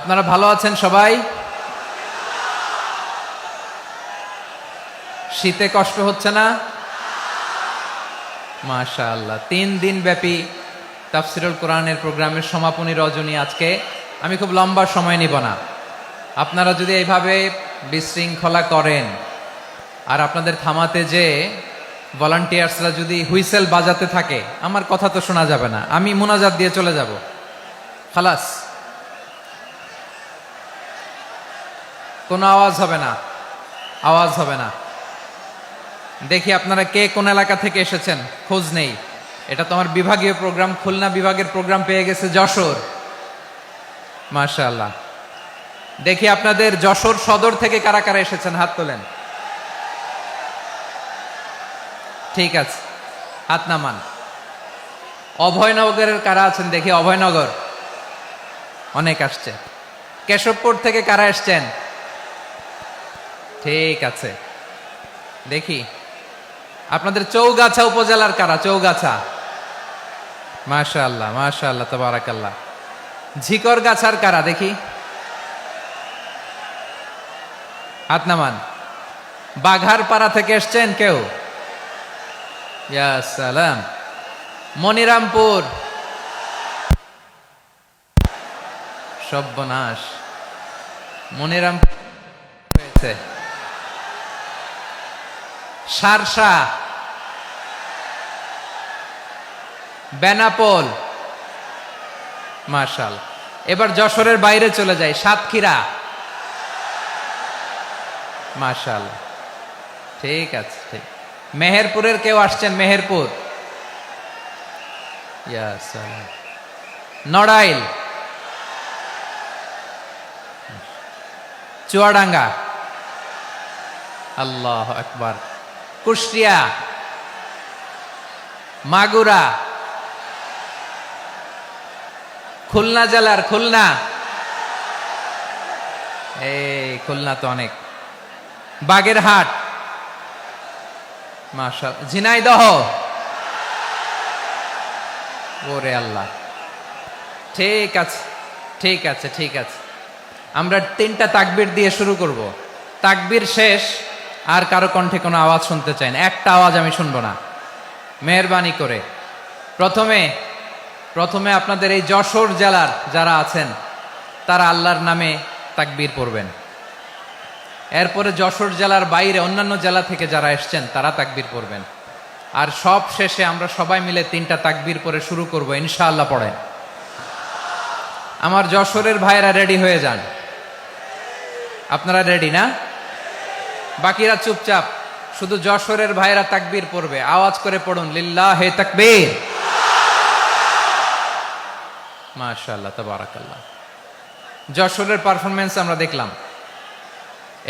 আপনারা ভালো আছেন সবাই? শীতে কষ্ট হচ্ছে না? মাশাআল্লাহ। 3 দিন ব্যাপী তাফসিরুল কোরআনের প্রোগ্রামের সমাপনী রজনী আজকে। আমি খুব লম্বা সময় নিব না। আপনারা যদি এইভাবে বিশৃঙ্খলা করেন আর আপনাদের থামাতে যে ভলান্টিয়ার্সরা যদি হুইসেল বাজাতে থাকে, আমার কথা তো শোনা যাবে না। আমি মুনাজাত দিয়ে চলে যাব। খালাস, কোনো আওয়াজ হবে না, আওয়াজ হবে না। দেখি আপনারা কে কোন এলাকা থেকে এসেছেন, খোঁজ নেই। এটা তো আমার বিভাগীয় প্রোগ্রাম, খুলনা বিভাগের প্রোগ্রাম পেয়ে গেছে যশোর। মাশাআল্লাহ। দেখি আপনাদের যশোর সদর থেকে কারা কারা এসেছেন, হাত তোলেন। ঠিক আছে, হাত নামান। অভয়নগরের কারা আছেন দেখি? অভয়নগর অনেক আসছে। কেশবপুর থেকে কারা এসছেন? ঠিক আছে, দেখি আপনাদের চৌগাছা উপজেলার কারা? চৌগাছা, মাশাআল্লাহ মাশাআল্লাহ তাবারাকাল্লাহ। ঝিকরগাছার কারা দেখি? হাত নামান। বাঘারপাড়া থেকে এসছেন কেউ? ইয়া সালাম। মনিরামপুর, সর্বনাশ, মনিরামপুর হয়েছে। সারসা, বেনাপোল, মাশাআল্লাহ। এবার যশোরের বাইরে চলে যাই, সাতক্ষীরা, মাশাআল্লাহ। ঠিক আছে, ঠিক। মেহেরপুরের কেউ আসছেন? মেহেরপুর, ইয়া সালাম। নড়াইল, চুয়াডাঙ্গা, আল্লাহু আকবার। কুষ্টিয়া, মাগুরা, খুলনা জেলার খুলনা, এই খুলনা তো অনেক। বাগেরহাট, মাশাআল্লাহ। ঝিনাইদহ, ওরে আল্লাহ। ঠিক আছে, ঠিক আছে, ঠিক আছে। আমরা 3টা তাকবীর দিয়ে শুরু করব। তাকবীর শেষ আর কারো কণ্ঠে কোনো আওয়াজ শুনতে চাই না, একটা আওয়াজ আমি শুনবো না, মেহেরবানি করে। প্রথমে আপনাদের এই যশোর জেলার যারা আছেন তারা আল্লাহর নামে তাকবীর পড়বেন। এরপরে যশোর জেলার বাইরে অন্যান্য জেলা থেকে যারা এসছেন তারা তাকবীর পড়বেন। আর সব শেষে আমরা সবাই মিলে 3টা তাকবীর পরে শুরু করব, ইনশাআল্লাহ। পড়েন। আমার যশোরের ভাইরা রেডি হয়ে যান। আপনারা রেডি না? বাকিরা চুপচাপ, শুধু যশোরের ভাইরা তাকবীর পড়বে। আওয়াজ করে পড়ুন, লিল্লাহে তাকবীর। মাশাআল্লাহ তাবারাকাল্লাহ। যশোরের পারফরমেন্স আমরা দেখলাম।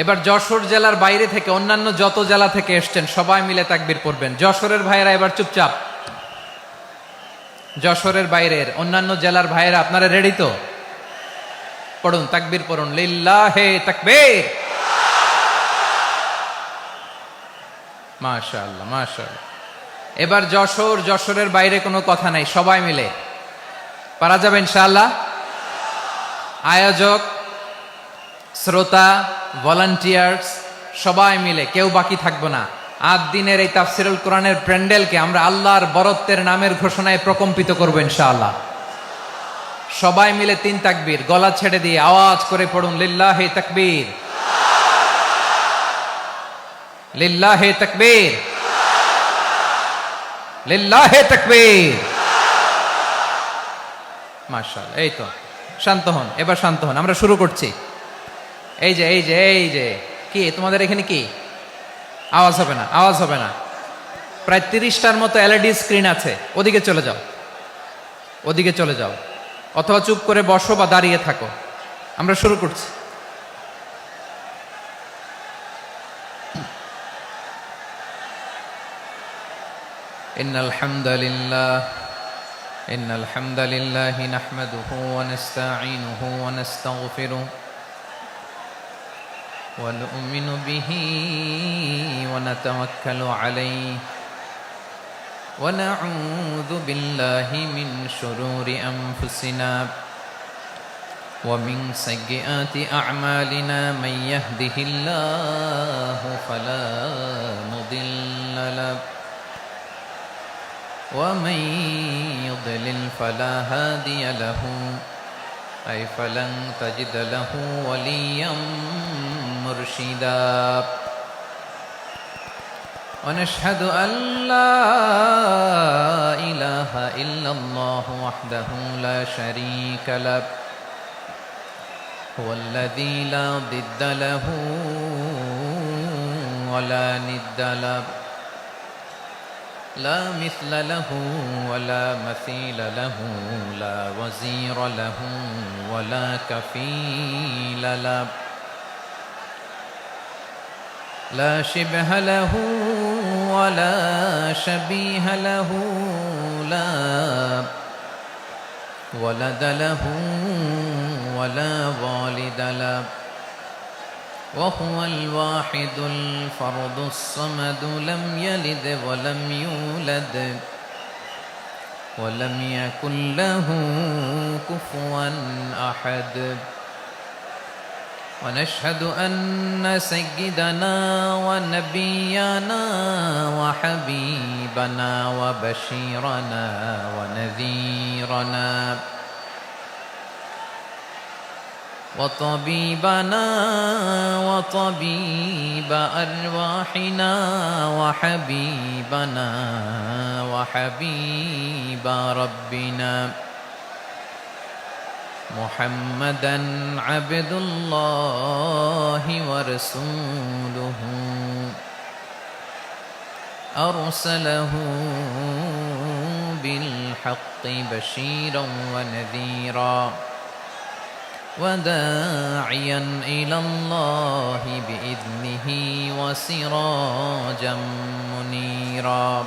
এবার যশোর জেলার বাইরে থেকে অন্যান্য যত জেলা থেকে এসছেন সবাই মিলে তাকবীর পড়বেন। যশোরের ভাইরা এবার চুপচাপ। যশোরের বাইরের অন্যান্য জেলার ভাইরা আপনারা রেডি তো? পড়ুন, তাকবীর পড়ুন, লিল্লাহে তাকবীর। মাশাআল্লাহ মাশাআল্লাহ। এবার যশোরের বাইরে কোনো কথা নাই, সবাই মিলে পারা যাবে ইনশাআল্লাহ। আয়োজক, শ্রোতা, ভলান্টিয়ার্স সবাই মিলে কেউ বাকি থাকবো না। 8 দিনের এই তাফসিরুল কোরআনের প্যান্ডেলকে আমরা আল্লাহর বরত্বের নামের ঘোষণায় প্রকম্পিত করবো ইনশাআল্লাহ। সবাই মিলে 3 তাকবীর, গলা ছেড়ে দিয়ে আওয়াজ করে পড়ুন, লিল্লাহে তাকবীর, লিল্লাহে তাকবীর, লিল্লাহে তাকবীর। মাশাআল্লাহ। এই তো, শান্ত হন, এবার শান্ত হন। আমরা শুরু করছি। এই যে কি তোমাদের এখানে কি আওয়াজ হবে না? আওয়াজ হবে না। প্রায় 30টার মতো এলইডি স্ক্রিন আছে, ওদিকে চলে যাও, ওদিকে চলে যাও, অথবা চুপ করে বসো বা দাঁড়িয়ে থাকো। আমরা শুরু করছি। ইন্নাল হামদালিল্লাহি নাহমাদুহু ওয়া নাস্তাঈনুহু ওয়া নাস্তাগফিরুহু ওয়া নু'মিনু বিহি ওয়া নাতাওয়াক্কালু আলাইহি ونعوذ بالله من شرور أنفسنا ومن سيئات أعمالنا من يهده الله فلا مضل له ومن يضلل فلا هادي له أي فلن تجد له وليا مرشدا ونشهد أن لا إله إلا الله وحده لا شريك له هو الذي لا ضد له ولا ند له لا مثل له ولا مثيل له لا وزير له ولا كفيل له لا شبه له ولا شبيه له لا ولد له ولا والد له وهو الواحد الفرد الصمد لم يلد ولم يولد ولم يكن له كفوا أحد ونشهد أن سيدنا ونبينا وحبيبنا وبشيرنا ونذيرنا وطبيبنا وطبيب أرواحنا وحبيبنا وحبيب ربنا محمدا عبد الله ورسوله أرسله بالحق بشيرا ونذيرا وداعيا إلى الله بإذنه وسراجا منيرا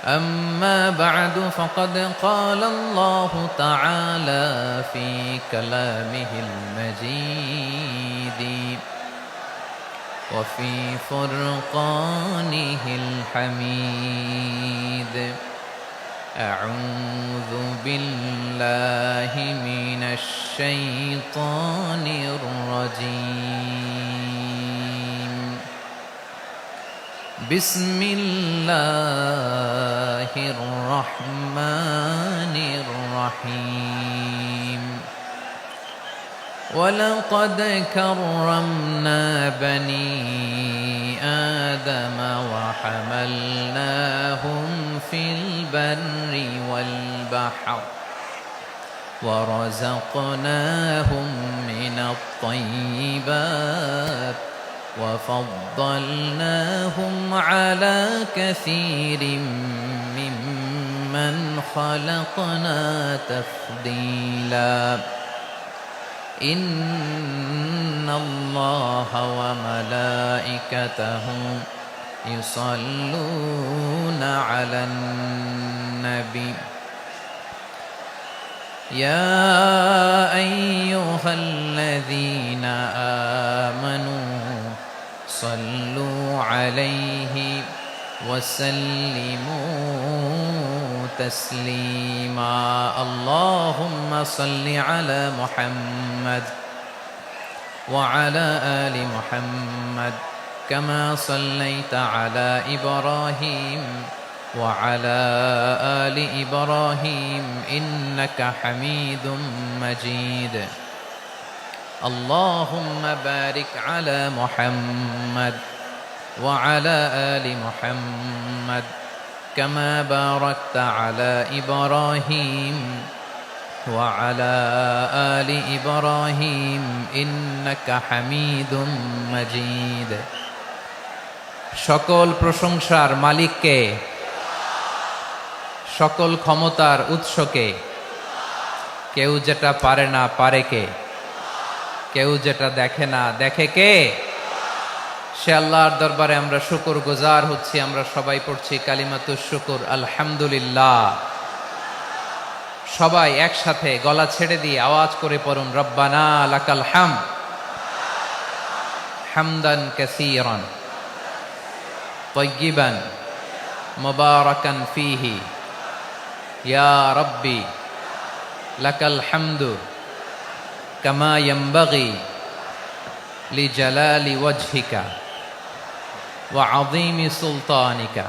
أما بعد فقد قال الله تعالى في كلامه المجيد وفي فرقانه الحميد أعوذ بالله من الشيطان الرجيم بسم الله الرحمن الرحيم ولقد كرمنا بني آدم وحملناهم في البر والبحر ورزقناهم من الطيبات وفضلناهم على كثير ممن خلقنا تفضيلا إن الله وملائكته يصلون على النبي يا أيها الذين آمنوا صلوا عليه وسلموا تسليما اللهم صل على محمد وعلى آل محمد كما صليت على إبراهيم وعلى آل إبراهيم إنك حميد مجيد اللهم بارك على محمد وعلى آل محمد كما باركت على إبراهيم وعلى آل إبراهيم إنك حميد مجيد সকল প্রশংসার মালিককে সকল ক্ষমতার উৎসকে কেউ যেটা পারে না পারে কে কেউ যেটা দেখে না দেখে কে সে আল্লাহর দরবারে আমরা শুকরগুজার হচ্ছি আমরা সবাই পড়ছি কালিমাতুশ শুকর আলহামদুলিল্লাহ সবাই একসাথে গলা ছেড়ে দিয়ে আওয়াজ করে পড়ুন রব্বানা লাকাল হামদ হামদান কাসীরান তাইয়িবান মুবারাকান ফীহি ইয়া রাব্বি লাকাল হামদু কামা ইয়ানবাগি লিজালালি ওয়াজহিকা ওয়া আযীমি সুলতানিকা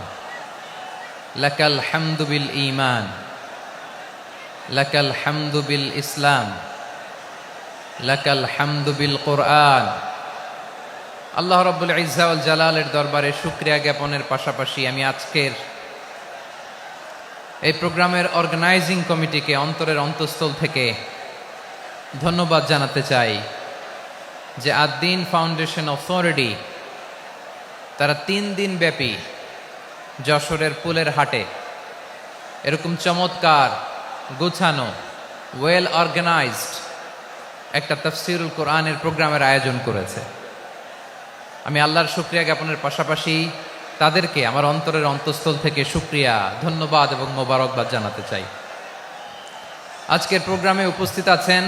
লাকাল হামদু বিল ঈমান লাকাল হামদু বিল ইসলাম লাকাল হামদু বিল কুরআন। আল্লাহ রাব্বুল ইজ্জা ওয়াল জালালের দরবারে শুকরিয়া জ্ঞাপনের পাশাপাশি আমি আজকের এই প্রোগ্রামের অর্গানাইজিং কমিটিকে অন্তরের অন্তঃস্থল থেকে ধন্যবাদ জানাতে চাই যে আদ-দ্বীন ফাউন্ডেশন অথরিটি তারা 3 দিন ব্যাপী যশোরের পুলের হাটে এরকম চমৎকার গোছানো ওয়েল অর্গানাইজড একটা তাফসীরুল কোরআনের প্রোগ্রামের আয়োজন করেছে। আমি আল্লাহর শুকরিয়া জ্ঞাপনের পাশাপাশি তাদেরকে আমার অন্তরের অন্তঃস্থল থেকে শুকরিয়া, ধন্যবাদ এবং মোবারকবাদ জানাতে চাই। আজকের প্রোগ্রামে উপস্থিত আছেন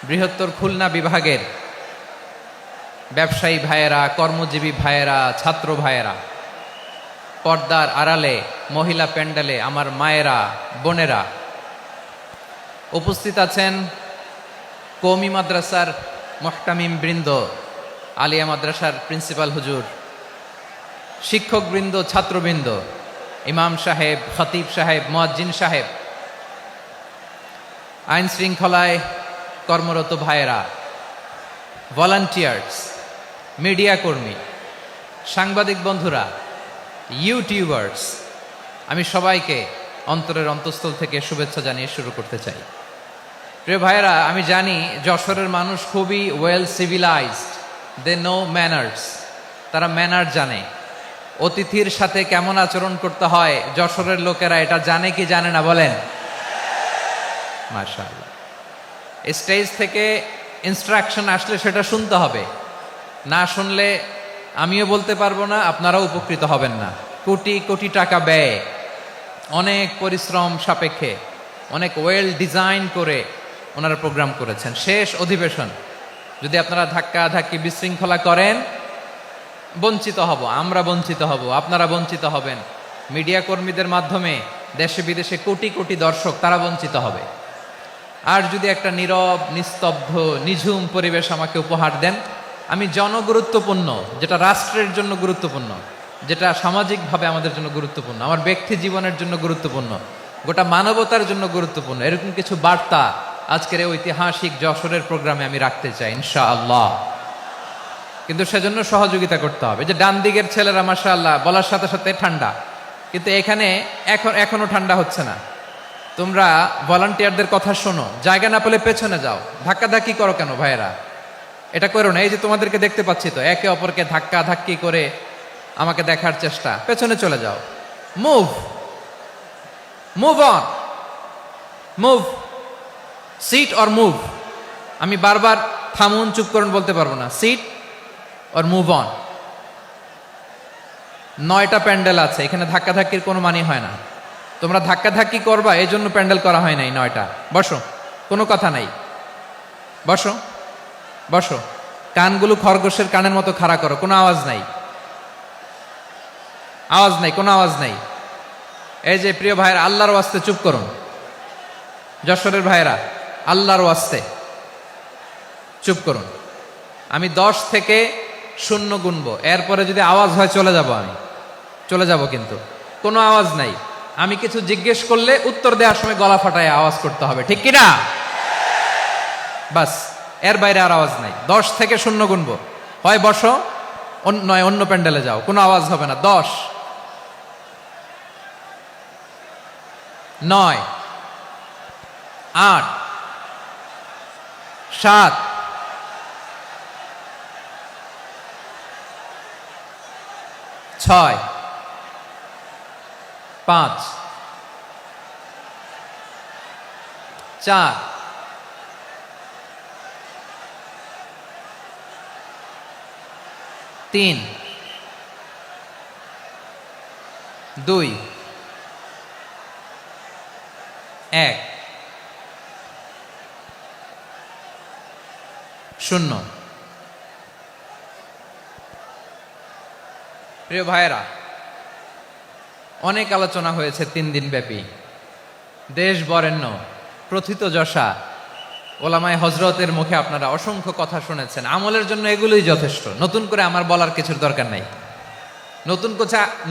বৃহত্তর খুলনা বিভাগের ব্যবসায়ী ভাইয়েরা, কর্মজীবী ভাইয়েরা, ছাত্র ভাইয়েরা, পর্দার আড়ালে মহিলা প্যান্ডেলে আমার মায়েরা, বোনেরা। উপস্থিত আছেন কওমি মাদ্রাসার মুহতামিম বৃন্দ, আলিয়া মাদ্রাসার প্রিন্সিপাল হুজুর, শিক্ষকবৃন্দ, ছাত্রবৃন্দ, ইমাম সাহেব, খতিব সাহেব, মুয়াজ্জিন সাহেব, আইন শৃঙ্খলায় কর্মরত ভাইয়েরা, ভলান্টিয়ার্স, মিডিয়া কর্মী, সাংবাদিক বন্ধুরা, ইউটিউবার্স, আমি সবাইকে অন্তরের অন্তঃস্থল থেকে শুভেচ্ছা জানিয়ে শুরু করতে চাই। প্রিয় ভাইয়েরা, আমি জানি যশোরের মানুষ খুবই well civilised, they know manners, তারা ম্যানার জানে। অতিথির সাথে কেমন আচরণ করতে হয় যশোরের লোকেরা এটা জানে কি জানে না বলেন? মাশাআল্লাহ। স্টেজ থেকে ইনস্ট্রাকশন আসলে সেটা শুনতে হবে, না শুনলে আমিও বলতে পারবো না, আপনারাও উপকৃত হবেন না। কোটি কোটি টাকা ব্যয়, অনেক পরিশ্রম সাপেক্ষে, অনেক ওয়েল ডিজাইন করে ওনারা প্রোগ্রাম করেছেন। শেষ অধিবেশন যদি আপনারা ধাক্কা ধাক্কি বিশৃঙ্খলা করেন, বঞ্চিত হব, আমরা বঞ্চিত হব, আপনারা বঞ্চিত হবেন, মিডিয়া কর্মীদের মাধ্যমে দেশে বিদেশে কোটি কোটি দর্শক তারা বঞ্চিত হবে। আর যদি একটা নীরব, নিস্তব্ধ, নিঝুম পরিবেশ আমাকে উপহার দেন, আমি জনগুরুত্বপূর্ণ, যেটা রাষ্ট্রের জন্য গুরুত্বপূর্ণ, যেটা সামাজিকভাবে আমাদের জন্য গুরুত্বপূর্ণ, আমার ব্যক্তি জীবনের জন্য গুরুত্বপূর্ণ, গোটা মানবতার জন্য গুরুত্বপূর্ণ, এরকম কিছু বার্তা আজকের এই ঐতিহাসিক যশোরের প্রোগ্রামে আমি রাখতে চাই ইনশাআল্লাহ। কিন্তু সেজন্য সহযোগিতা করতে হবে। যে ডান দিকের ছেলেরা মাশাআল্লাহ বলার সাথে সাথে ঠান্ডা, কিন্তু এখানে এখনো ঠান্ডা হচ্ছে না। তোমরা ভলান্টিয়ারদের কথা শোনো, জায়গা না পেলে পেছনে যাও, ধাক্কাধাক্কি করো কেন ভাইয়েরা? এটা করো না। এই যে তোমাদেরকে দেখতে পাচ্ছি তো, একে অপরকে ধাক্কা ধাক্কি করে আমাকে দেখার চেষ্টা, পেছনে চলে যাও। Move move on, move, sit or move. আমি বারবার থামুন, চুপ করুন বলতে পারবো না। Sit or move on. 9টা প্যান্ডেল আছে, এখানে ধাক্কাধাক্কির কোনো মানে হয় না। তোমরা ধাক্কাধাক্কি করবা, এই জন্য প্যান্ডেল করা হয় নাই 9টা। বসো, কোনো কথা নাই, বসো বসো। কানগুলো খরগোশের কানের মতো খাড়া করো, কোনো আওয়াজ নাই, আওয়াজ নাই, কোনো আওয়াজ নাই। এই যে প্রিয় ভাইয়েরা, আল্লাহর ওয়াস্তে চুপ করুন। যশোরের ভাইয়েরা, আল্লাহর ওয়াস্তে চুপ করুন। আমি 10 থেকে 0 গুনবো, এরপরে যদি আওয়াজ হয় চলে যাব, আমি চলে যাব, কিন্তু কোনো আওয়াজ নাই। আমি কিছু জিজ্ঞেস করলে উত্তর দেওয়ার সময় গলা ফাটায় আওয়াজ করতে হবে, ঠিক কিনা? বাস, এর বাইরে আর আওয়াজ নাই। 10 থেকে 0 গুনবো, হয় বসো, নয় অন্য প্যান্ডেলে যাও, কোনো আওয়াজ হবে না। 10, 9, 8, 7, 6, 5, 4, 3, 2, 1, 0। প্রিয় ভাইয়েরা, অনেক আলোচনা হয়েছে 3 দিন ব্যাপী। দেশ বরেণ্য, প্রথিতযশা ওলামায়ে হজরতের মুখে আপনারা অসংখ্য কথা শুনেছেন, আমলের জন্য এগুলোই যথেষ্ট। নতুন করে আমার বলার কিছুর দরকার নাই।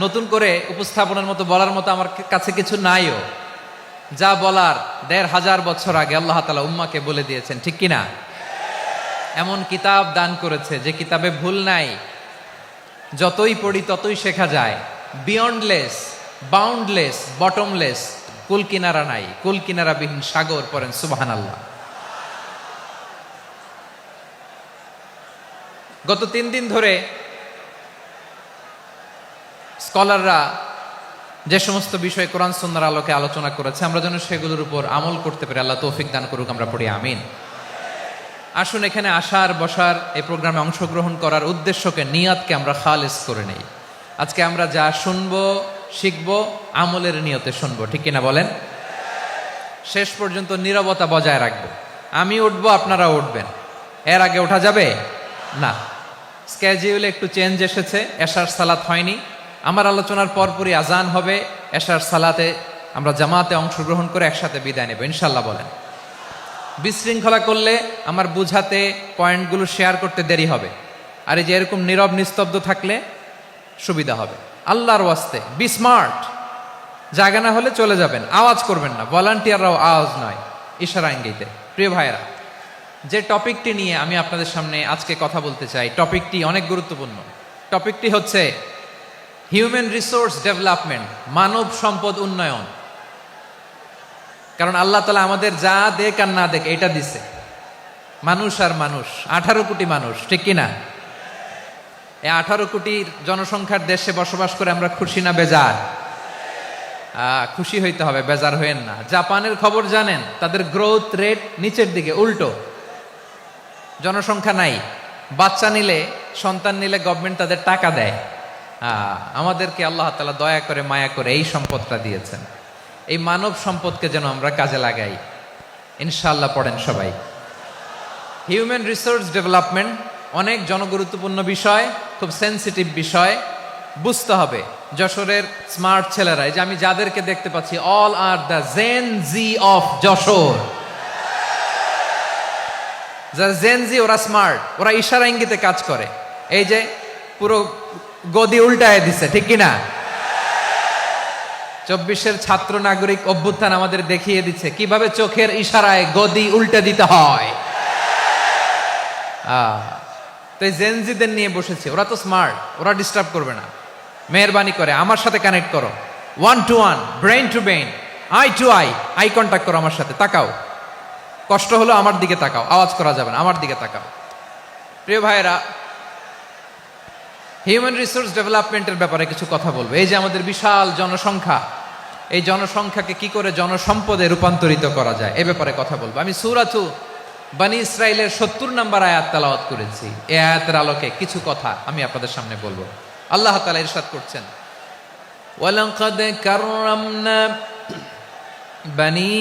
নতুন করে উপস্থাপনের মতো বলার মতো আমার কাছে কিছু নাইও। যা বলার ১৫০০ বছর আগে আল্লাহ তাআলা উম্মাকে বলে দিয়েছেন, ঠিক কিনা? এমন কিতাব দান করেছে যে কিতাবে ভুল নাই, যতই পড়ি ততই শেখা যায়। বিয়ন্ডলেস, বাউন্ডলেস, বটমলেস, কুল কিনারা নাই, কুল কিনারা বিহীন সাগর। পড়েন সুবহানাল্লাহ। গত ৩ দিন ধরে স্কলাররা যে সমস্ত বিষয় কোরআন সুন্নাহর আলোকে আলোচনা করেছে, আমরা যেন সেগুলোর উপর আমল করতে পারি। আল্লাহ তৌফিক দান করুক, আমরা পড়ি আমিন। আসুন এখানে আসার বসার, এই প্রোগ্রামে অংশগ্রহণ করার উদ্দেশ্যকে, নিয়াতকে আমরা খালেস করে নেই। আজকে আমরা যা শুনবো শিখবো আমলের নিয়তে শুনবো, ঠিক কিনা বলেন? শেষ পর্যন্ত নীরবতা বজায় রাখবো। আমি উঠবো, আপনারা উঠবেন। এর আগে ওঠা যাবে না। স্কেডিউলে একটু চেঞ্জ এসেছে, এশার সালাত হয়নি। আমার আলোচনার পরপরই আজান হবে, এশার সালাতে আমরা জামাতে অংশগ্রহণ করে একসাথে বিদায় নেব ইনশাল্লাহ। বলেন। বিশৃঙ্খলা করলে আমার বুঝাতে, পয়েন্টগুলো শেয়ার করতে দেরি হবে। আর এই যে এরকম নীরব নিস্তব্ধ থাকলে সুবিধা হবে। আল্লাহর ওয়াস্তে বি স্মার্ট। জায়গা না হলে চলে যাবেন, আওয়াজ করবেন না। ভলান্টিয়াররাও আওয়াজ নয়, ইশারা ইঙ্গিতে। প্রিয় ভাইয়েরা, যে টপিকটি নিয়ে আমি আপনাদের সামনে আজকে কথা বলতে চাই, টপিকটি অনেক গুরুত্বপূর্ণ। টপিকটি হচ্ছে হিউম্যান রিসোর্স ডেভেলপমেন্ট, মানব সম্পদ উন্নয়ন। কারণ আল্লাহ তাআলা আমাদের যা দেখ আর না দেখ এটা দিছে। মানুষ আর মানুষ, 18 কোটি মানুষ, ঠিক কিনা? এই 18 কোটি জনসংখ্যার দেশে বসবাস করে আমরা খুশি না বেজার? খুশি হইতে হবে, বেজার হইেন না। জাপানের খবর জানেন? তাদের গ্রোথ রেট নিচের দিকে, উল্টো। জনসংখ্যা নাই, বাচ্চা নিলে, সন্তান নিলে গভর্নমেন্ট তাদের টাকা দেয়। আমাদেরকে আল্লাহ তাআলা দয়া করে, মায়া করে এই সম্পদটা দিয়েছেন। এই মানব সম্পদকে যেন আমরা কাজে লাগাই ইনশাআল্লাহ। পড়েন সবাই। হিউম্যান রিসোর্স ডেভেলপমেন্ট অনেক জনগুরুত্বপূর্ণ বিষয়, খুব সেন্সিটিভ বিষয়। বুঝতে হবে যশোরের স্মার্ট ছেলেরা, এই যে আমি যাদেরকে দেখতে পাচ্ছি, all are the Gen Z of Jashore. যারা জেন জি, ওরা স্মার্ট, ওরা ইশারা ইঙ্গিতে কাজ করে। এই যে পুরো গদি উল্টায় দিছে, ঠিক কিনা? 24-এর ছাত্র নাগরিক অভ্যুত্থান আমাদের দেখিয়ে দিচ্ছে কিভাবে চোখের ইশারায় গদি উল্টে দিতে হয়। তো এই জেনজিদের নিয়ে বসেছি। ওরা তো স্মার্ট, ওরা ডিস্টার্ব করবে না। মেহরবানি করে আমার সাথে কানেক্ট করো, 1 to 1, brain to brain, eye to eye, eye contact করো আমার সাথে। তাকাও, কষ্ট হলো আমার দিকে তাকাও, আওয়াজ করা যাবে না, আমার দিকে তাকাও। প্রিয় ভাইয়েরা, হিউম্যান রিসোর্স ডেভেলপমেন্টের ব্যাপারে কিছু কথা বলবো। এই যে আমাদের বিশাল জনসংখ্যা, এই জনসংখ্যাকে কি করে জনসম্পদে রূপান্তরিত করা যায় এ ব্যাপারে কথা বলবো। আমি সূরাতু বনী ইসরাইলের 70 নম্বর আয়াত তেলাওয়াত করেছি। এই আয়াতের আলোকে কিছু কথা আমি আপনাদের সামনে বলবো। আল্লাহ তাআলা ইরশাদ করছেন, ওয়ালাকাদ কাররামনা বনী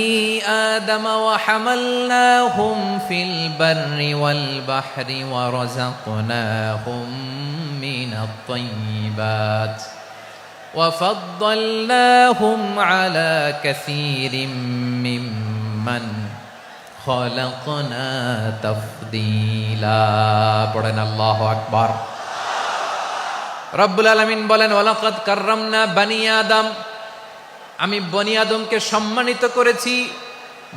আদম ওয়া হামালনাহুম ফিল বাররি ওয়াল বাহরি ওয়া রাযাকনাহুম মিনাত তাইয়্যিবাত ওয়া ফাদ্দালনাহুম আলা কাসীরিম মিম্মান খালাকনা তাফদীলা। পড়েন আল্লাহু আকবার। রব্বুল আলামিন বলেন, ওয়ালাকাদ কাররামনা বনী আদম, আমি বনী আদমকে সম্মানিত করেছি,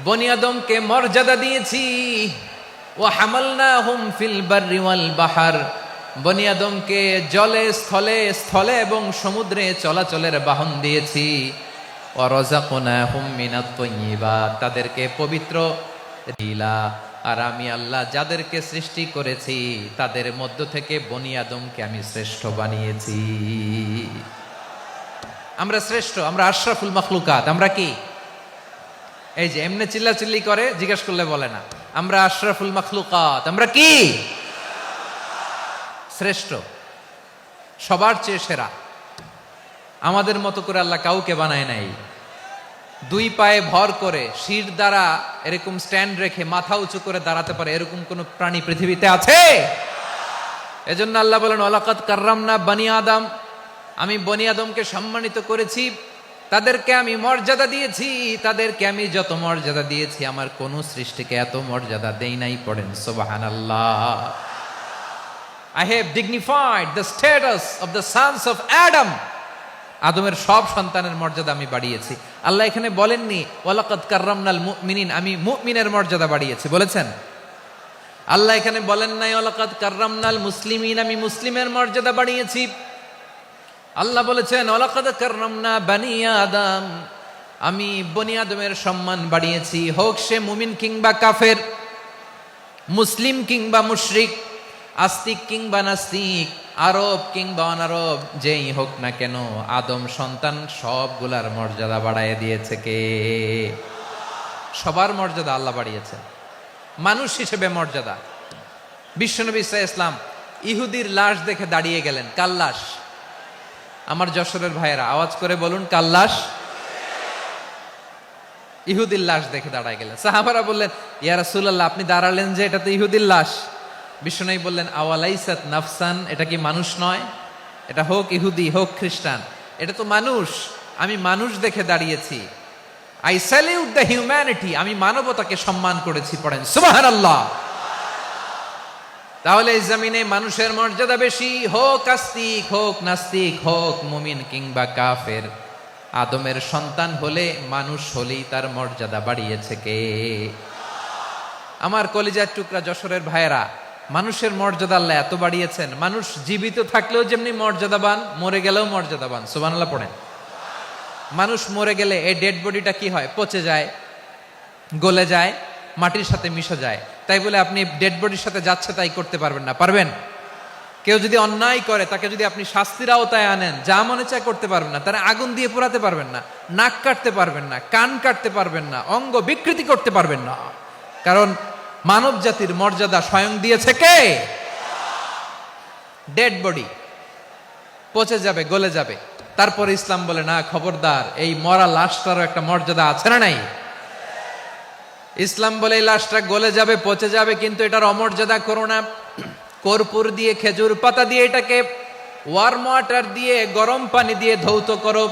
বনী আদমকে মর্যাদা দিয়েছি। ওয়া হামালনাহুম ফিল বাররি ওয়াল বাহর, বনী আদমকে জলে, স্থলে, স্থলে এবং সমুদ্রে চলাচলের বাহন দিয়েছি। ওয়া রাযাকনাহুম মিনাত তাইয়্যিবাত, তাদেরকে পবিত্র দিলা। আর আমি আল্লাহ যাদেরকে সৃষ্টি করেছি তাদের মধ্য থেকে বনী আদমকে আমি শ্রেষ্ঠ বানিয়েছি। আমরা শ্রেষ্ঠ, আমরা আশরাফুল মাখলুকাত। আমরা কি? এই যে এমনি চিল্লাচিল্লি করে, জিজ্ঞেস করলে বলে না। আমরা আশরাফুল মাখলুকাত। আমরা কি? শ্রেষ্ঠ, সবার চেয়ে সেরা। আমাদের মতো করে আল্লাহ কাউকে বানায় নাই। 2 পায়ে ভর করে, শির দ্বারা এরকম স্ট্যান্ড রেখে মাথা উঁচু করে দাঁড়াতে পারে এরকম কোন প্রাণী পৃথিবীতে আছে? এজন্য আল্লাহ বলেন, ওয়ালাকাদ কাররামনা বনী আদম, আমি বনী আদমকে সম্মানিত করেছি। তাদেরকে আমি মর্যাদা দিয়েছি, তাদেরকে আমি যত মর্যাদা দিয়েছি আমার কোন সৃষ্টিকে এত মর্যাদা দেই নাই। পড়েন সুবহানাল্লাহ। I have dignified the status of the sons of Adam. আদমের সব সন্তানের মর্যাদা আমি বাড়িয়েছি। আল্লাহ এখানে বলেননি ওয়ালাকাদ কাররামনাল মুমিনিন, আমি মুমিনের মর্যাদা বাড়িয়েছি, বলেছেন? আল্লাহ এখানে বলেন নাই ওয়ালাকাদ কাররামনাল মুসলিমিন, আমি মুসলিমের মর্যাদা বাড়িয়েছি। আল্লাহ বলেছেন ওয়ালাকাদ কাররামনা বানি আদম, আমি বনি আদমের সম্মান বাড়িয়েছি, হোক সে মুমিন কিংবা কাফের, মুসলিম কিংবা মুশরিক, আস্তিক কিংবা নাস্তিক, আরব কিংবা অনারব, যেই হোক না কেন আদম সন্তান সবগুলার মর্যাদা বাড়ায় দিয়েছে কে? সবার মর্যাদা আল্লাহ বাড়িয়েছেন। মানুষ হিসেবে মর্যাদা। বিশ্বনবী সাল্লাল্লাহু আলাইহি ওয়াসাল্লাম ইহুদির লাশ দেখে দাঁড়িয়ে গেলেন। কার লাশ? আমার যশোরের ভাইয়েরা আওয়াজ করে বলুন, কার লাশ? ইহুদির লাশ দেখে দাঁড়ায় গেলেন। সাহাবারা বললেন ইয়া রাসূলুল্লাহ, আপনি দাঁড়ালেন যে, এটা তো ইহুদির লাশ। বিশ্বনবী বললেন আওয়ালাইসাত নাফসান, এটা কি মানুষ নয়? এটা হোক ইহুদি হোক খ্রিস্টান, এটা তো মানুষ। আমি মানুষ দেখে দাঁড়িয়েছি। আই স্যালিউট দ্য হিউম্যানিটি, আমি মানবতাকে সম্মান করেছি। পড়েন সুবহানাল্লাহ। তাহলে এই জমিনে মানুষের মর্যাদা বেশি, হোক আস্তিক হোক নাস্তিক, হোক মুমিন কিংবা কাফের। আদমের সন্তান হলে, মানুষ হলেই তার মর্যাদা বাড়িয়েছে কে? আমার কলিজার টুকরা যশোরের ভাইয়েরা, মানুষের মর্যাদা আল্লাহ এত বাড়িয়েছেন, মানুষ জীবিত থাকলেও যেমনি মর্যাদাবান, মরে গেলেও মর্যাদাবান। সুবহানাল্লাহ পড়েন। মানুষ মরে গেলে এই ডেড বডিটা কি হয়? পচে যায়, গলে যায়, মাটির সাথে মিশে যায়। তাই বলে আপনি ডেড বডির সাথে যাচ্ছে তাই করতে পারবেন না। পারবেন? কেউ যদি অন্যায় করে তাকে যদি আপনি শাস্তির আওতায় আনেন, যা মনে চায় করতে পারবেন না। তারা আগুন দিয়ে পোড়াতে পারবেন না, নাক কাটতে পারবেন না, কান কাটতে পারবেন না, অঙ্গ বিকৃতি করতে পারবেন না। কারণ মানব জাতির মর্যাদা স্বয়ং দিয়েছে কে? ডেড বডি পচে যাবে, গলে যাবে। তারপরে ইসলাম বলে না, খবরদার, এই মরা লাশটারও একটা মর্যাদা আছে না নাই? ইসলাম বলে এই লাশটা গলে যাবে, পচে যাবে, কিন্তু এটার অমর্যাদা করো না। কর্পূর দিয়ে, খেজুর পাতা দিয়ে এটাকে ওয়ার্ম ওয়াটার দিয়ে, গরম পানি দিয়ে ধৌত করো।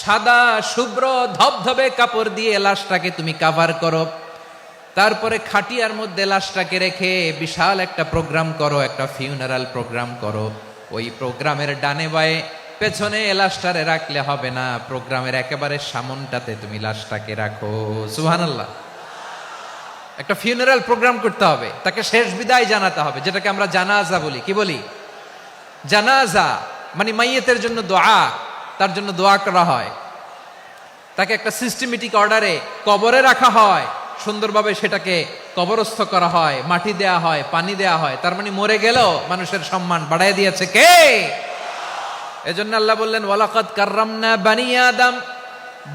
সাদা শুভ্র ধবধবে কাপড় দিয়ে লাশটাকে তুমি কাভার করো। তারপরে খাটিয়ার মধ্যে লাশটাকে রেখে বিশাল একটা প্রোগ্রাম করো, একটা ফিউনারাল প্রোগ্রাম করো। ওই প্রোগ্রামের ডানে বায়ে পেছনে লাশটারে রাখলে হবে না, প্রোগ্রামের একেবারে সামনটাতে তুমি লাশটাকে রাখো। সুবহানাল্লাহ। একটা ফিউনারাল প্রোগ্রাম করতে হবে, তাকে শেষ বিদায় জানাতে হবে, যেটাকে আমরা জানাজা বলি। কি বলি? জানাজা মানে মাইয়েতের জন্য দোয়া, তার জন্য দোয়া করা হয়। তাকে একটা সিস্টেমেটিক অর্ডারে কবরে রাখা হয়, সুন্দরভাবে সেটাকে কবরস্থ করা হয়, মাটি দেয়া হয়, পানি দেয়া হয়। তার মানে মরে গেলেও মানুষের সম্মান বাড়ায় দিয়েছে কে? এজন্য আল্লাহ বললেন ওয়ালাকাদ কাররামনা বানি আদম,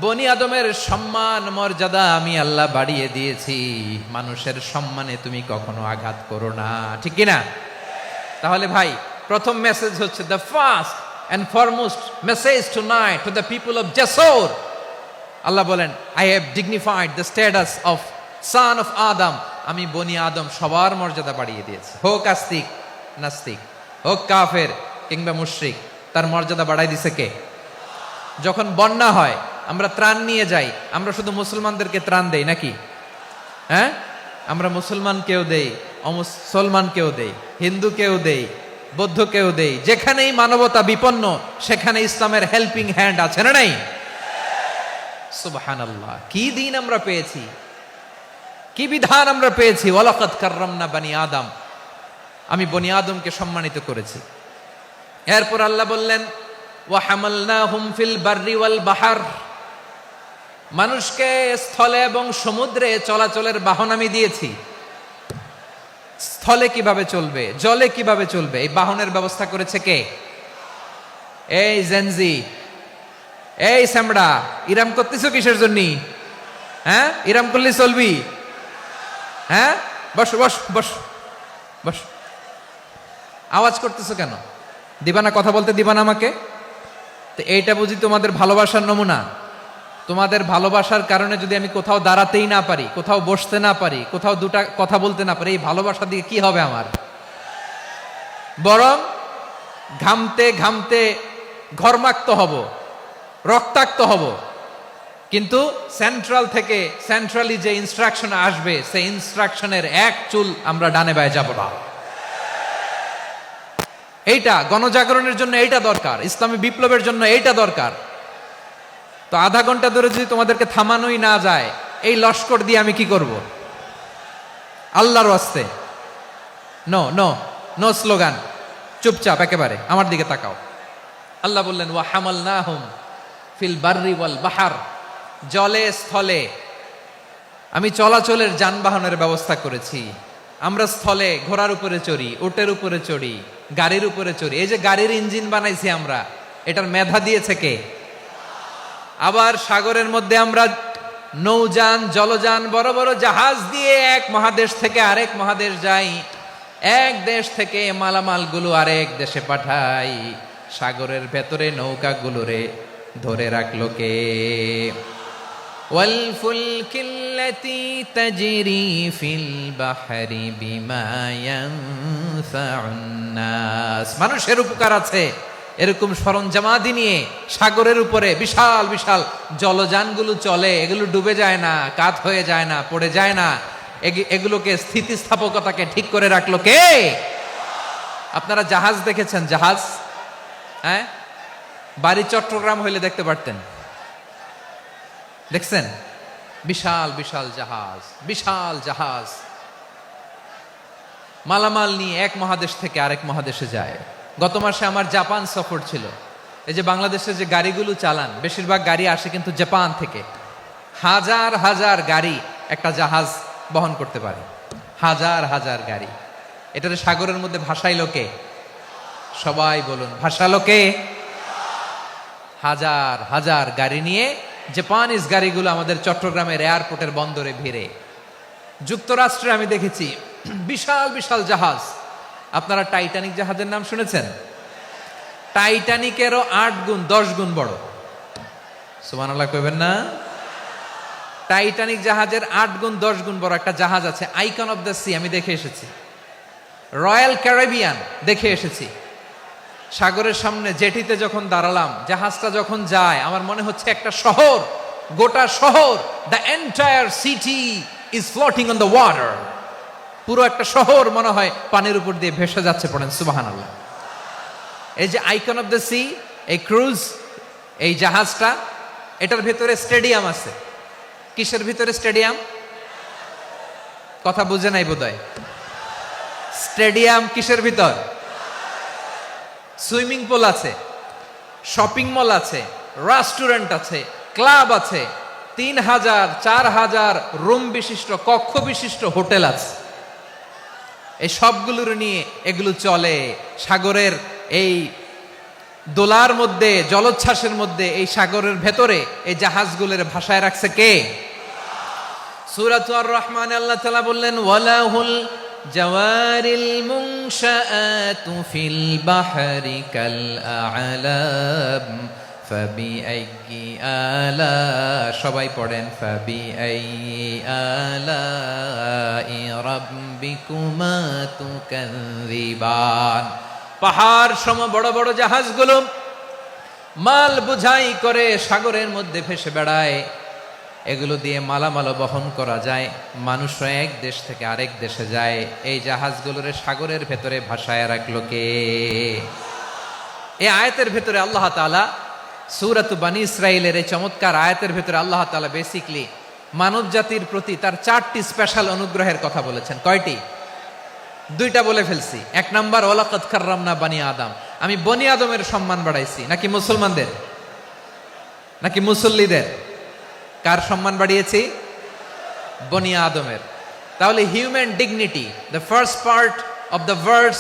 বনি আদমের সম্মান মর্যাদা আমি আল্লাহ বাড়িয়ে দিয়েছি। মানুষের সম্মানে তুমি কখনো আঘাত করো না, ঠিক কিনা? তাহলে ভাই, প্রথম মেসেজ হচ্ছে, the first and foremost message tonight to the people of Jessore. আল্লাহ বলেন I have dignified the status of son of Adam, আমি বনি আদম সবার মর্যাদা বাড়িয়ে দিয়েছি। হোক আস্তিক নাস্তিক, হোক কাফের কিংবা মুশরিক, তার মর্যাদা বাড়াই দিছে কে? যখন বন্যা হয় আমরা ত্রাণ নিয়ে যাই, আমরা শুধু মুসলমানদেরকে ত্রাণ দেই নাকি? হ্যাঁ, আমরা মুসলমানকেও দেই, অমুসলমানকেও দেই, হিন্দুকেও দেই, বৌদ্ধকেও দেই। যেখানেই মানবতা বিপন্ন সেখানে ইসলামের হেল্পিং হ্যান্ড আছে না নাই? সুবহানাল্লাহ। কি দিন আমরা পেয়েছি, কি বিধান আমরা পেয়েছি। ওয়ালাকাদ কাররামনা বানি আদম, আমি বনি আদমকে সম্মানিত করেছি। এরপর আল্লাহ বললেন ওয়া হামালনাহুম ফিল বাররি ওয়াল বাহর, মানুষকে স্থলে এবং সমুদ্রে চলাচলের বাহন আমি দিয়েছি। স্থলে কিভাবে চলবে, জলে কিভাবে চলবে, এই বাহনের ব্যবস্থা করেছে কে? এই জেনজি, এই স্যামড়া, ইরাম করতেছো কিসের জন্য? হ্যাঁ, ইরাম করলে চলবি? হ্যাঁ, বস বস বস বস। আওয়াজ করতেছো কেন? দিবা না, কথা বলতে দিবা না আমাকে? তো এইটা বুঝি তোমাদের ভালোবাসার নমুনা? তোমাদের ভালোবাসার কারণে যদি আমি কোথাও দাঁড়াতেই না পারি, কোথাও বসতে না পারি, কোথাও দুটা কথা বলতে না পারি, এই ভালোবাসা দিয়ে কি হবে আমার? বরং ঘামতে ঘামতে ঘর্মাক্ত হব, রক্তাক্ত হব, কিন্তু সেন্ট্রালি যে ইনস্ট্রাকশন আসবে সেই ইনস্ট্রাকশনের এক চুল আমরা ডানে বায়ে যাব না। এইটা গণজাগরণের জন্য এইটা দরকার, ইসলামী বিপ্লবের জন্য এইটা দরকার। তো আধা ঘন্টা ধরে যদি তোমাদেরকে থামানোই না যায়, এই লস্কর দিয়ে আমি কি করব? আল্লাহর ওয়াস্তে নো নো নো স্লোগান, চুপচাপ একেবারে আমার দিকে তাকাও। আল্লাহ বললেন ওয়া হামালনাহুম ফিল বাররি ওয়াল বাহার, জলে স্থলে আমি চলাচলের যানবাহনের ব্যবস্থা করেছি। আমরা স্থলে ঘোড়ার উপরে চড়ি, উটের উপরে চড়ি, গাড়ির উপরে চড়ি। এই যে গাড়ির ইঞ্জিন বানাইছি আমরা, এটার মেধা দিয়েছে কে? আবার সাগরের মধ্যে আমরা নৌযান, জলযান, বড় বড় জাহাজ দিয়ে এক মহাদেশ থেকে আরেক মহাদেশ যাই, এক দেশ থেকে মালামালগুলো আরেক দেশে পাঠাই। সাগরের ভেতরে নৌকাগুলোরে ধরে রাখলো কে? ওয়াল ফুলকিল্লাতী তাজরি ফিল বাহরি বিমা ইয়ানফাউন নাস। মানুষের উপকার আছে এরকম সরঞ্জামাদি নিয়ে সাগরের উপরে বিশাল বিশাল জলযানগুলো চলে, এগুলো ডুবে যায় না, কাত হয়ে যায় না, পড়ে যায় না। এগুলোকে স্থিতিস্থাপকতাকে ঠিক করে রাখলো কে? আপনারা জাহাজ দেখেছেন? জাহাজ, হ্যাঁ, বাড়ি চট্টগ্রাম হইলে দেখতে পারতেন। দেখছেন? বিশাল বিশাল জাহাজ, বিশাল জাহাজ মালামাল নিয়ে এক মহাদেশ থেকে আরেক মহাদেশে যায়। গত মাসে আমার জাপান সফর ছিল। এই যে বাংলাদেশে যে গাড়িগুলো চালান, বেশিরভাগ গাড়ি আসে কিন্তু জাপান থেকে। হাজার হাজার গাড়ি একটা জাহাজ বহন করতে পারে, হাজার হাজার গাড়ি। এটাতে সাগরের মধ্যে ভাসাইলো কে? সবাই বলুন, ভাসালো কে? হাজার হাজার গাড়ি নিয়ে জাপানিজ গাড়িগুলো আমাদের চট্টগ্রামের এয়ারপোর্টের বন্দরে ভিড়ে। যুক্তরাষ্ট্রে আমি দেখেছি বিশাল বিশাল জাহাজ। আপনারা টাইটানিক জাহাজের নাম শুনেছেন? টাইটানিকেরও 8 গুণ 10 গুণ বড়। সুবহানাল্লাহ কইবেন না? টাইটানিক জাহাজের 8 গুণ 10 গুণ বড় একটা জাহাজ আছে, আইকন অফ দ্য সি। আমি দেখে এসেছি। রয়্যাল ক্যারিবিয়ান দেখে এসেছি। সাগরের সামনে জেটিতে যখন দাঁড়ালাম, জাহাজটা যখন যায়, আমার মনে হচ্ছে একটা শহর, গোটা শহর, the entire city is floating on the water. পুরো একটা শহর মনে হয় পানির উপর দিয়ে ভেসে যাচ্ছে। পড়েন সুবহানাল্লাহ। এই যে আইকন অফ দ্য সি, এই ক্রুজ, এই জাহাজটা, এটার ভেতরে স্টেডিয়াম আছে। কিসের ভিতরে স্টেডিয়াম? কথা বুঝে নাই বোধহয়। স্টেডিয়াম কিসের ভিতর? সুইমিং পুল আছে, শপিং মল আছে, রেস্টুরেন্ট আছে, ক্লাব আছে, 3000 4000 রুম বিশিষ্ট, কক্ষ বিশিষ্ট হোটেল আছে। এই সবগুলোর নিয়ে এগুলো চলে সাগরের এই দোলার মধ্যে, জলোচ্ছ্বাসের মধ্যে। এই সাগরের ভেতরে এই জাহাজগুলোর ভাষায় রাখছে কে? সূরা আর রহমানে আল্লাহ তাআলা বললেন ওয়ালাহুল জাওয়ারিল মুনশাআতু ফিল বাহরি কাল আ'লাম ফাবিআইয়ি আলা, সবাই পড়েন, ফাবিআইয়ি আলাই রাব্বিকুমা তুকাযিবান। পাহাড় সম বড় বড় জাহাজগুলো মাল বোঝাই করে সাগরের মধ্যে ভেসে বেড়ায়। এগুলো দিয়ে মালামাল বহন করা যায়, মানুষও এক দেশ থেকে আরেক দেশে যায়। এই জাহাজগুলোর সাগরের ভেতরে ভাসায় রাখলো কে? এই আয়াতের ভেতরে আল্লাহ তাআলা সূরাত বনী ইসরাঈলের এই চমৎকার আয়াতের ভেতরে আল্লাহ তাআলা বেসিক্যালি মানব জাতির প্রতি তার 4টি স্পেশাল অনুগ্রহের কথা বলেছেন। কয়টি? 2টা বলে ফেলছি। 1 নাম্বার, ওয়ালাকাদ কাররামনা বনী আদম, আমি বনী আদমের সম্মান বাড়াইছি। নাকি মুসলমানদের? নাকি মুসল্লিদের? কার সম্মান বাড়িয়েছি? বনী আদমের। তাহলে human dignity, the first part of the verse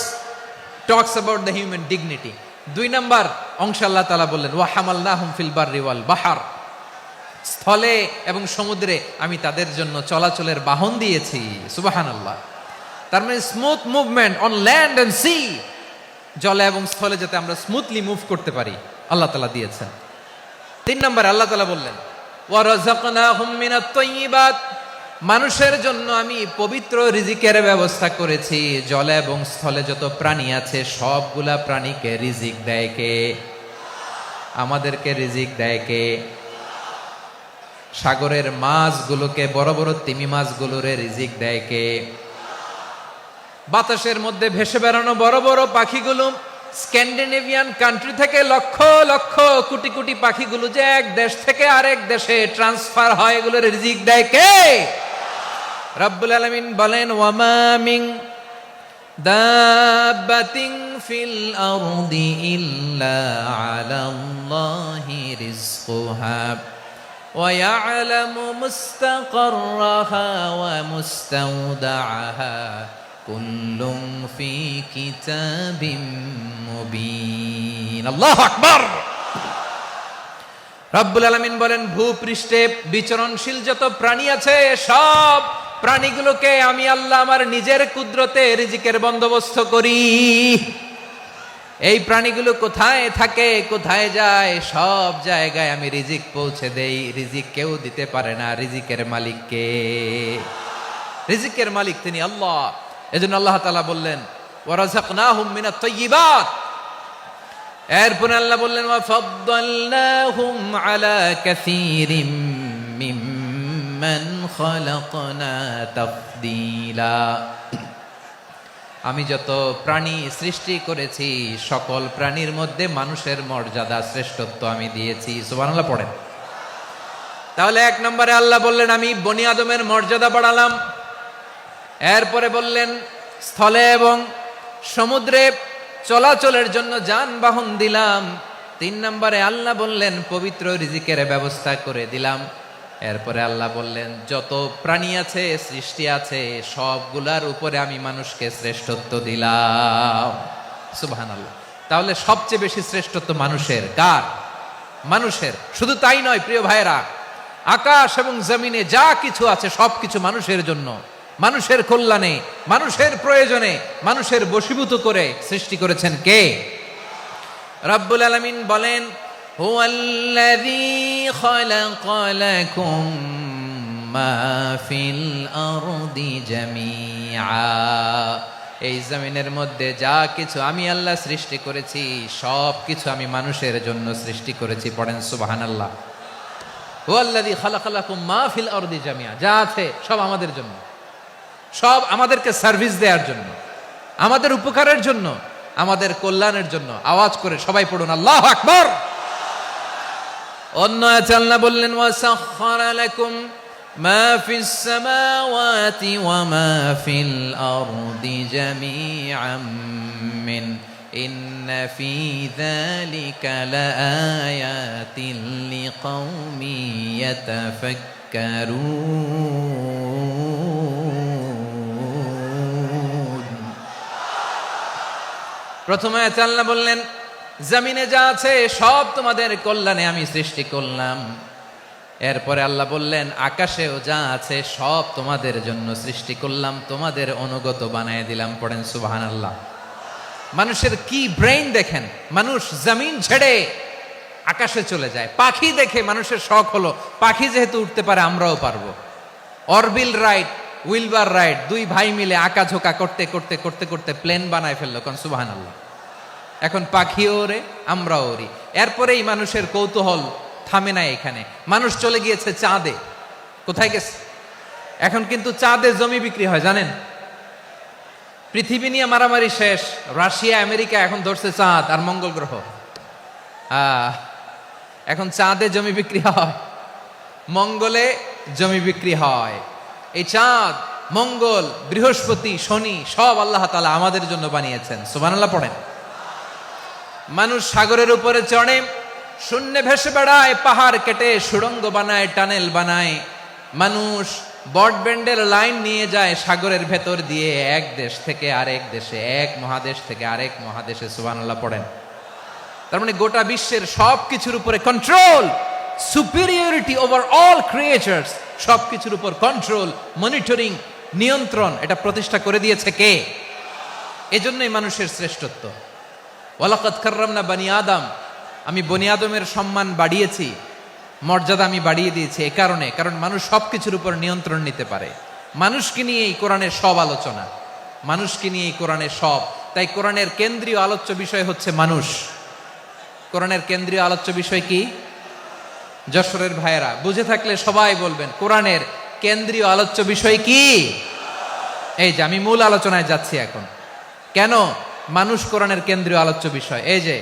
talks about the human dignity. 2 number অংশে আল্লাহ তাআলা বললেন ওয়া হামালনাহুম ফিল বাররি ওয়াল বাহার, স্থলে এবং সমুদ্রে আমি তাদের জন্য চলাচলের বাহন দিয়েছি। সুবহানাল্লাহ। তার মানে smooth movement on land and sea, জলে এবং স্থলে যাতে আমরা স্মুথলি মুভ করতে পারি আল্লাহ তাআলা দিয়েছেন। 3 নম্বরে আল্লাহ তাআলা বললেন ওয়া রাযাকনাহুম মিনাত তাইয়্যিবাত, মানুষের জন্য আমি পবিত্র রিজিকের ব্যবস্থা করেছি। জলে এবং স্থলে যত প্রাণী আছে সবগুলা প্রাণীকে রিজিক দেয় কে? আমাদেরকে রিজিক দেয় কে? সাগরের মাছগুলোকে, বড় বড় তিমি মাছগুলোরে রিজিক দেয় কে? বাতাসের মধ্যে ভেসে বেড়ানো বড় বড় পাখিগুলো, স্ক্যান্ডিনেভিয়ান কান্ট্রি থেকে লক্ষ লক্ষ কোটি কোটি পাখিগুলো যে এক দেশ থেকে আরেক দেশে ট্রান্সফার হয়, এগুলোর রিজিক দেয় কে? রব্বুল আলামিন বলেন, ওয়ামা মিন দাব্বাতিন ফিল আরদি ইল্লা আলাল্লাহি রিজকুহা ওয়া ইয়ালামু মুস্তাকাররাহা ওয়া মুস্তাওদাআহা কুল্লুম ফি কিতাবিম মুবিন। আল্লাহু আকবার। রব্বুল আলামিন বলেন, ভূপৃষ্ঠে বিচরণশীল যত প্রাণী আছে সব প্রাণীগুলোকে আমি আল্লাহ আমার নিজের কুদরতে রিজিকের বন্দোবস্ত করি। এই প্রাণীগুলো কোথায় থাকে, কোথায় যায়, সব জায়গায় আমি রিজিক পৌঁছে দেই। রিজিক কেউ দিতে পারে না, রিজিকের মালিক কে? রিজিকের মালিক তিনি আল্লাহ। এজন্য আল্লাহ তাআলা বললেন, ওয়ারাযাকনাহুম মিনাত তাইয়্যিবাত। এরপরে আল্লাহ বললেন, ওয়াফাদ্দালনাহুম আলা কাসীরিম মিম্মান খালাকনা তাফদীলা। আমি যত প্রাণী সৃষ্টি করেছি সকল প্রাণীর মধ্যে মানুষের মর্যাদা, শ্রেষ্ঠত্ব আমি দিয়েছি। সুবহানাল্লাহ পড়েন। তাহলে এক নম্বরে আল্লাহ বললেন, আমি বনি আদমের মর্যাদা বাড়ালাম। এরপরে বললেন, স্থলে এবং সমুদ্রে চলাচলের জন্য যানবাহন দিলাম। 3 নম্বরে আল্লাহ বললেন, পবিত্র রিজিকের ব্যবস্থা করে দিলাম। এরপরে আল্লাহ বললেন, যত প্রাণী আছে, সৃষ্টি আছে, সবগুলার উপরে আমি মানুষকে শ্রেষ্ঠত্ব দিলাম। সুবহানাল্লাহ। তাহলে সবচেয়ে বেশি শ্রেষ্ঠত্ব মানুষের। কার? মানুষের। শুধু তাই নয় প্রিয় ভাইরা, আকাশ এবং জমিনে যা কিছু আছে সবকিছু মানুষের জন্য, মানুষের কল্যাণে, মানুষের প্রয়োজনে, মানুষের বশীভূত করে সৃষ্টি করেছেন কে? রব্বুল আলামিন বলেন, হুয়াল্লাযী খালাকা লাকুম মা ফিল আরদি জামিআ। এই জমিনের মধ্যে যা কিছু আমি আল্লাহ সৃষ্টি করেছি সব কিছু আমি মানুষের জন্য সৃষ্টি করেছি। পড়েন সুবহানাল্লাহ। হুয়াল্লাযী খালাকা লাকুম মা ফিল আরদি জামিআ। যা আছে সব আমাদের জন্য, সব আমাদেরকে সার্ভিস দেওয়ার জন্য, আমাদের উপকারের জন্য, আমাদের কল্যাণের জন্য। আওয়াজ করে সবাই পড়ুন আল্লাহু আকবার। অন্য আয়াতে আল্লাহ বললেন, ওয়াসাখখারা লাকুম মা ফিস সামাওয়াতি ওয়া মা ফিল আরদি জামিআম মিন ইন্না ফি যালিকা লাআয়াতিন লিকাউমি ইয়াতাফাক্কারুন। প্রথমে আয়াতে আল্লাহ বললেন, জমিনে যা আছে সব তোমাদের কল্যাণে আমি সৃষ্টি করলাম। এরপরে আল্লাহ বললেন, আকাশেও যা আছে সব তোমাদের জন্য সৃষ্টি করলাম, তোমাদের অনুগত বানায় দিলাম। পড়েন সুবহানাল্লাহ। মানুষের কি ব্রেইন দেখেন, মানুষ জমিন ছেড়ে আকাশে চলে যায়। পাখি দেখে মানুষের শখ হলো, পাখি যেহেতু উঠতে পারে আমরাও পারবো। অরবিল রাইট, উইলবার রাইট, 2 ভাই মিলে আঁকাঝোঁকা করতে করতে করতে করতে প্লেন বানায় ফেললো। কোন সুবহানাল্লাহ। এখন পাখিও ওরে, আমরাও ওরি। এরপরেই মানুষের কৌতূহল থামে না এখানে। মানুষ চলে গিয়েছে চাঁদে। কোথায় গেছে? এখন কিন্তু চাঁদে জমি বিক্রি হয় জানেন। পৃথিবী নিয়ে মারামারি শেষ, রাশিয়া আমেরিকা এখন ধরছে চাঁদ আর মঙ্গল গ্রহ। এখন চাঁদে জমি বিক্রি হয়, মঙ্গলে জমি বিক্রি হয়। এই চাঁদ, মঙ্গল, বৃহস্পতি, শনি সব আল্লাহ তাআলা আমাদের জন্য বানিয়েছেন। সুবহানাল্লাহ পড়েন। মানুষ সাগরের উপরে চড়ে, শূন্যে ভেসে বেড়ায়, পাহাড় কেটে সুড়ঙ্গ বানায়, টানেল বানায়। মানুষ ব্রডব্যান্ডের লাইন নিয়ে যায় সাগরের ভেতর দিয়ে, এক দেশ থেকে আরেক দেশে, এক মহাদেশ থেকে আরেক মহাদেশে। সুবহানাল্লাহ পড়েন। তার মানে গোটা বিশ্বের সব কিছুর উপরে control, superiority over all creatures, সব কিছুর উপর কন্ট্রোল, মনিটরিং, নিয়ন্ত্রণ, এটা প্রতিষ্ঠা করে দিয়েছে কে? এজন্যই মানুষের শ্রেষ্ঠত্ব। ওয়ালাকাদ কাররামনা বানি আদম, আমি বনি আদমের সম্মান বাড়িয়েছি, মর্যাদা আমি বাড়িয়ে দিয়েছি। এ কারণে, কারণ মানুষ সবকিছুর উপর নিয়ন্ত্রণ নিতে পারে। মানুষকে নিয়ে এই কোরআনের সব আলোচনা, মানুষকে নিয়ে এই কোরআনের সব। তাই কোরআনের কেন্দ্রীয় আলোচ্য বিষয় হচ্ছে মানুষ। কোরআনের কেন্দ্রীয় আলোচ্য বিষয় কি? যশোরের ভাইয়েরা বুঝে থাকলে সবাই বলবেন, কোরআনের কেন্দ্রীয় আলোচ্য বিষয় কি? এই যে আমি মূল আলোচনায় যাচ্ছি এখন। কেন মানুষ কোরআনের কেন্দ্রীয় আলোচ্য বিষয়? এই যে